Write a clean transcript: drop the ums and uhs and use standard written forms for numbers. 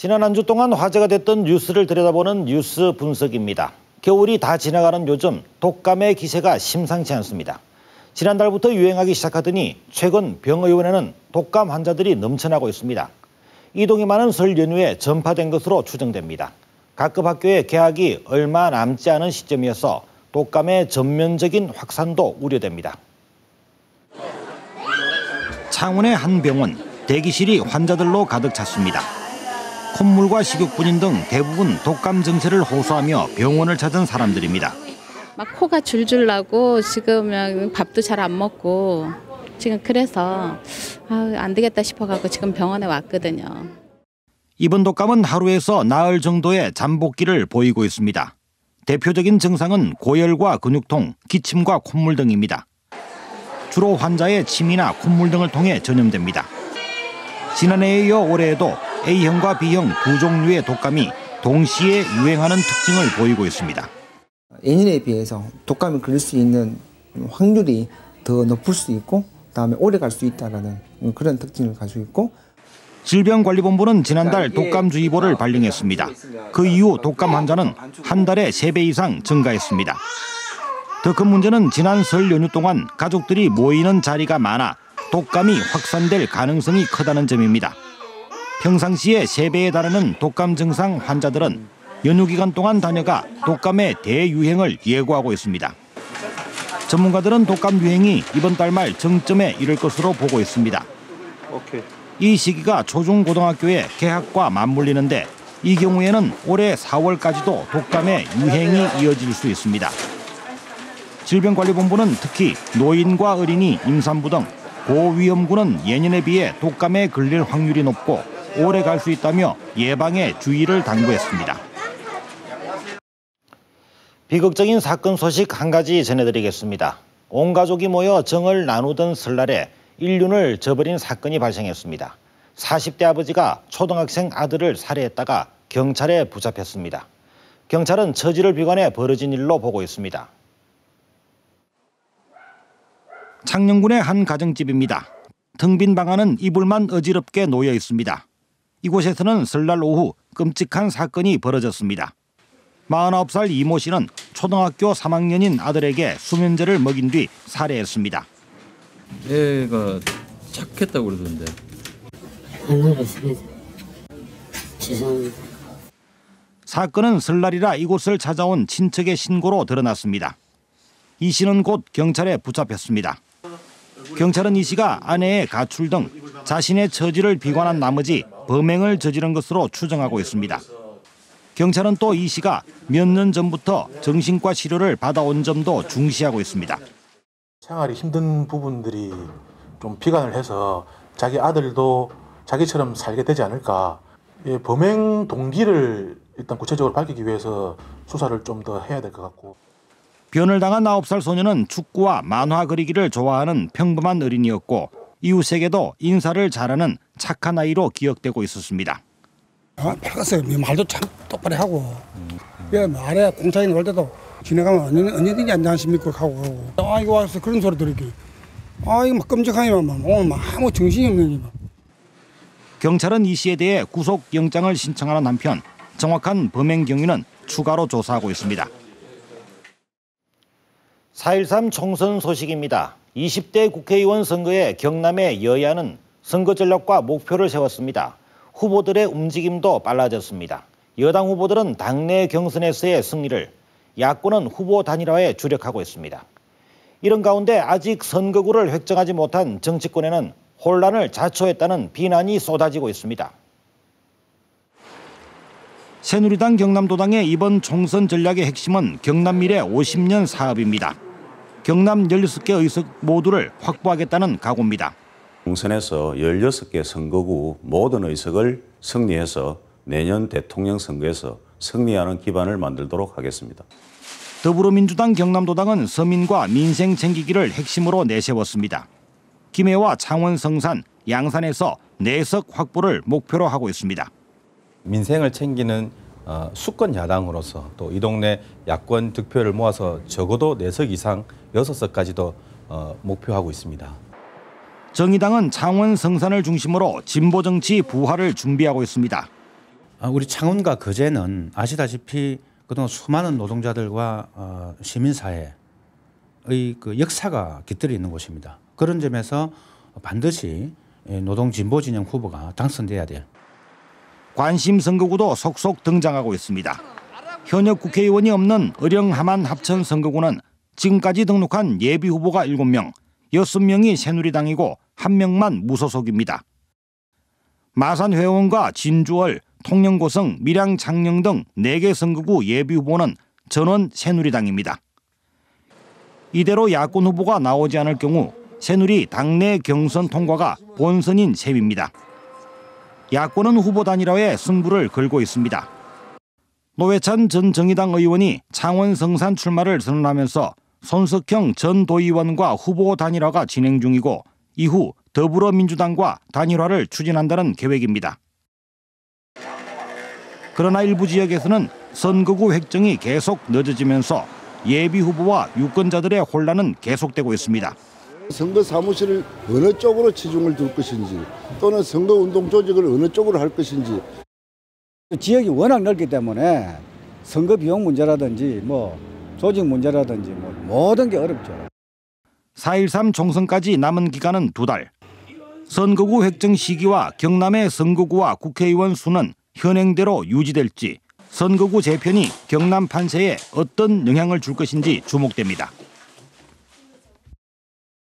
지난 한 주 동안 화제가 됐던 뉴스를 들여다보는 뉴스 분석입니다. 겨울이 다 지나가는 요즘 독감의 기세가 심상치 않습니다. 지난달부터 유행하기 시작하더니 최근 병의원에는 독감 환자들이 넘쳐나고 있습니다. 이동이 많은 설 연휴에 전파된 것으로 추정됩니다. 각급 학교의 개학이 얼마 남지 않은 시점이어서 독감의 전면적인 확산도 우려됩니다. 창원의 한 병원, 대기실이 환자들로 가득 찼습니다. 콧물과 식욕분인 등 대부분 독감 증세를 호소하며 병원을 찾은 사람들입니다. 막 코가 줄줄 나고 지금 밥도 잘 안 먹고 지금 그래서 안 되겠다 싶어가지고 지금 병원에 왔거든요. 이번 독감은 하루에서 나흘 정도의 잠복기를 보이고 있습니다. 대표적인 증상은 고열과 근육통, 기침과 콧물 등입니다. 주로 환자의 침이나 콧물 등을 통해 전염됩니다. 지난해에 이어 올해에도 A형과 B형 두 종류의 독감이 동시에 유행하는 특징을 보이고 있습니다. 예년에 비해서 독감에 걸릴 수 있는 확률이 더 높을 수 있고 그다음에 오래 갈 수 있다는 그런 특징을 가지고 있고 질병관리본부는 지난달 독감주의보를 발령했습니다. 그 이후 독감 환자는 한 달에 3배 이상 증가했습니다. 더 큰 문제는 지난 설 연휴 동안 가족들이 모이는 자리가 많아 독감이 확산될 가능성이 크다는 점입니다. 평상시에 3배에 달하는 독감 증상 환자들은 연휴 기간 동안 다녀가 독감의 대유행을 예고하고 있습니다. 전문가들은 독감 유행이 이번 달 말 정점에 이를 것으로 보고 있습니다. 이 시기가 초중고등학교의 개학과 맞물리는데 이 경우에는 올해 4월까지도 독감의 유행이 이어질 수 있습니다. 질병관리본부는 특히 노인과 어린이, 임산부 등 고위험군은 예년에 비해 독감에 걸릴 확률이 높고 오래 갈 수 있다며 예방에 주의를 당부했습니다. 비극적인 사건 소식 한 가지 전해드리겠습니다. 온 가족이 모여 정을 나누던 설날에 인륜을 저버린 사건이 발생했습니다. 40대 아버지가 초등학생 아들을 살해했다가 경찰에 붙잡혔습니다. 경찰은 처지를 비관해 벌어진 일로 보고 있습니다. 창녕군의 한 가정집입니다. 텅 빈 방 안은 이불만 어지럽게 놓여 있습니다. 이곳에서는 설날 오후 끔찍한 사건이 벌어졌습니다. 49살 이모 씨는 초등학교 3학년인 아들에게 수면제를 먹인 뒤 살해했습니다. 애가 착했다고 그러던데. 안 그랬습니다. 죄송합니다. 사건은 설날이라 이곳을 찾아온 친척의 신고로 드러났습니다. 이 씨는 곧 경찰에 붙잡혔습니다. 경찰은 이 씨가 아내의 가출 등 자신의 처지를 비관한 나머지 범행을 저지른 것으로 추정하고 있습니다. 경찰은 또 이 씨가 몇 년 전부터 정신과 치료를 받아온 점도 중시하고 있습니다. 생활이 힘든 부분들이 좀 비관을 해서 자기 아들도 자기처럼 살게 되지 않을까. 범행 동기를 일단 구체적으로 밝히기 위해서 수사를 좀 더 해야 될 것 같고. 변을 당한 9살 소녀는 축구와 만화 그리기를 좋아하는 평범한 어린이였고 이웃에게도 인사를 잘하는 착한 아이로 기억되고 있었습니다. 밝았어요. 말도 참 똑바로 하고 아래 공사에 올 때도 지나가면 언제든지 안녕하십니까 하고 이거 와서 그런 소리 들을게. 이거 막 끔찍하니만 오늘 막 아무 정신이 없는 거. 경찰은 이 씨에 대해 구속영장을 신청하는 한편 정확한 범행 경위는 추가로 조사하고 있습니다. 4.13 총선 소식입니다. 20대 국회의원 선거에 경남의 여야는 선거 전략과 목표를 세웠습니다. 후보들의 움직임도 빨라졌습니다. 여당 후보들은 당내 경선에서의 승리를, 야권은 후보 단일화에 주력하고 있습니다. 이런 가운데 아직 선거구를 획정하지 못한 정치권에는 혼란을 자초했다는 비난이 쏟아지고 있습니다. 새누리당 경남도당의 이번 총선 전략의 핵심은 경남미래 50년 사업입니다. 경남 16개 의석 모두를 확보하겠다는 각오입니다. 총선에서 16개 선거구 모든 의석을 승리해서 내년 대통령 선거에서 승리하는 기반을 만들도록 하겠습니다. 더불어민주당 경남도당은 서민과 민생 챙기기를 핵심으로 내세웠습니다. 김해와 창원, 성산, 양산에서 4석 확보를 목표로 하고 있습니다. 민생을 챙기는 수권 야당으로서 또 이 동네 야권 득표를 모아서 적어도 4석 이상 6석까지도 목표하고 있습니다. 정의당은 창원, 성산을 중심으로 진보정치 부활을 준비하고 있습니다. 우리 창원과 거제는 아시다시피 그동안 수많은 노동자들과 시민사회의 그 역사가 깃들어 있는 곳입니다. 그런 점에서 반드시 노동진보진영 후보가 당선돼야 될. 관심 선거구도 속속 등장하고 있습니다. 현역 국회의원이 없는 의령함안 합천 선거구는 지금까지 등록한 예비 후보가 7명, 6명이 새누리당이고 1명만 무소속입니다. 마산 회원과 진주월, 통영고성, 밀양 창녕 등 4개 선거구 예비 후보는 전원 새누리당입니다. 이대로 야권 후보가 나오지 않을 경우 새누리 당내 경선 통과가 본선인 셈입니다. 야권은 후보 단일화에 승부를 걸고 있습니다. 노회찬 전 정의당 의원이 창원 성산 출마를 선언하면서 손석형 전 도의원과 후보 단일화가 진행 중이고 이후 더불어민주당과 단일화를 추진한다는 계획입니다. 그러나 일부 지역에서는 선거구 획정이 계속 늦어지면서 예비 후보와 유권자들의 혼란은 계속되고 있습니다. 선거 사무실을 어느 쪽으로 치중을 둘 것인지 또는 선거운동 조직을 어느 쪽으로 할 것인지. 지역이 워낙 넓기 때문에 선거 비용 문제라든지 조직 문제라든지 모든 게 어렵죠. 4.13 총선까지 남은 기간은 2달. 선거구 획정 시기와 경남의 선거구와 국회의원 수는 현행대로 유지될지 선거구 재편이 경남 판세에 어떤 영향을 줄 것인지 주목됩니다.